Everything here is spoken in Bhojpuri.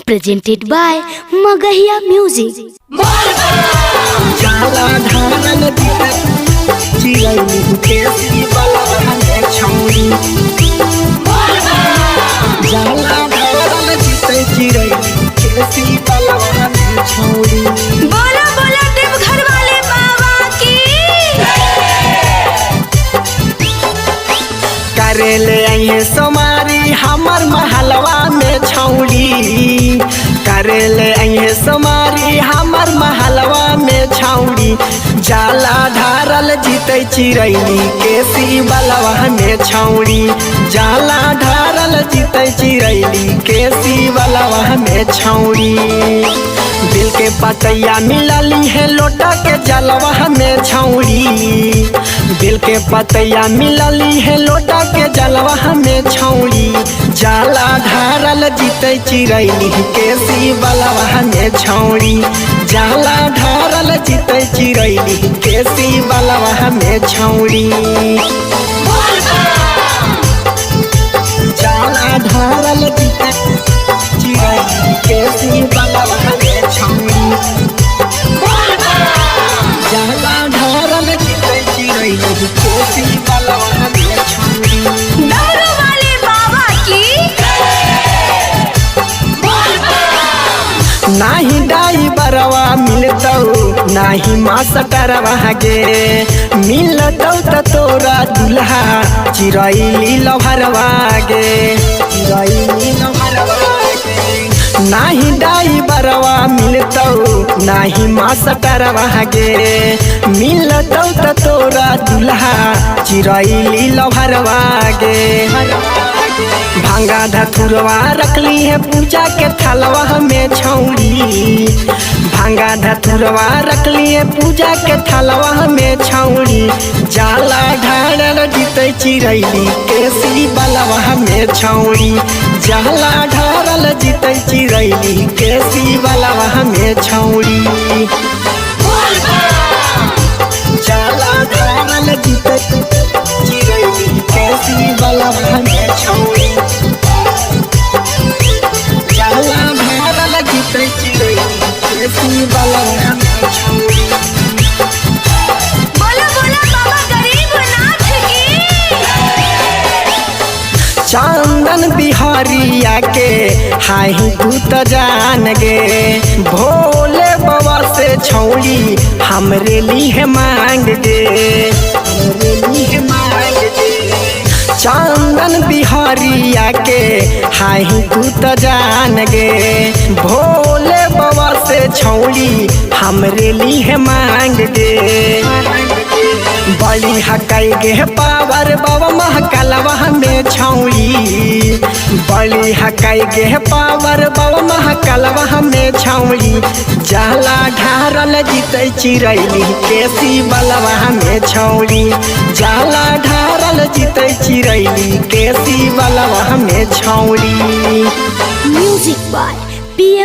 presented by Magahiya Music. जाला धारल चिरई केसी बलवाने छौरी जाला धारल चिरई केसी बलवाने छौरी। बोला बोला देवघर वाले बाबा की। करेले आइए सोमारी हमर महलवा में छौरी करेले आइए सोमारी हमर महलवा में छौरी जाला ढारल जीते चिरैली केसी बलवा में छौरी जाला ढारल जीते चिरैली केसी बलवा में छौरी। दिल के पतैया मिलली है लोटा के जलवा में छौरी दिल के पतैया मिलली है लोटा के जलवा में छौरी जाला ढारल जीते चिरैली केसी बलवा में छौरी जाला ढारल जीते चिरैली केसी बलवा में छौरी। जाला ढारल जीते चिरैली केसी बलवा में छौरी जाला ढारल जीते चिरैली केसी बलवा में छौरी। डमरू वाले बाबा की। नाही डाई बरवा मिलतौ नाही मास्टरवा गे मिलतौ त तोरा दुल्हा चिरैली लभरवा गे चिरैली लभरवा गे। नाही डाई बरवा मिलतौ नाही मास्टरवा गे मिलतौ त तोरा दुल्हा चिरैली लभरवा गे। भांगा धतुरवा रखली है पूजा के थलवा में छौरी भांगा धतुरवा रखली है पूजा के थलवा में छौरी जाला ढारल जीते चिरैली केसी बलवा में छौरी जाला ढारल जीते चिरैली केसी बलवा में छौरी जाला ढारल जीते चिरैली केसी बलवा में छौरी जाला ढारल जीते चिरैली केसी बलवा में छौरी। बोला बोला बाबा गरीबनाथ की। चंदन बिहारिया के हाही तू त जान गे भोले बाबा से छौरी हमरे लिए मांग गे हमरे लिए मांग गे। चंदन बिहारिया के हाही तू त जान गे भोले बाबा से छौरी हमरे लिए मांग गे। बड़ी हकाई गे पावर बाबा महकलवा में छौरी बड़ी हकाई गे पावर बाबा महकलवा में छौरी जाला ढारल जीते चिरैली केसी बलवा में छौरी जाला ढारल जीते चिरैली केसी बलवा में छौरी। Music by PM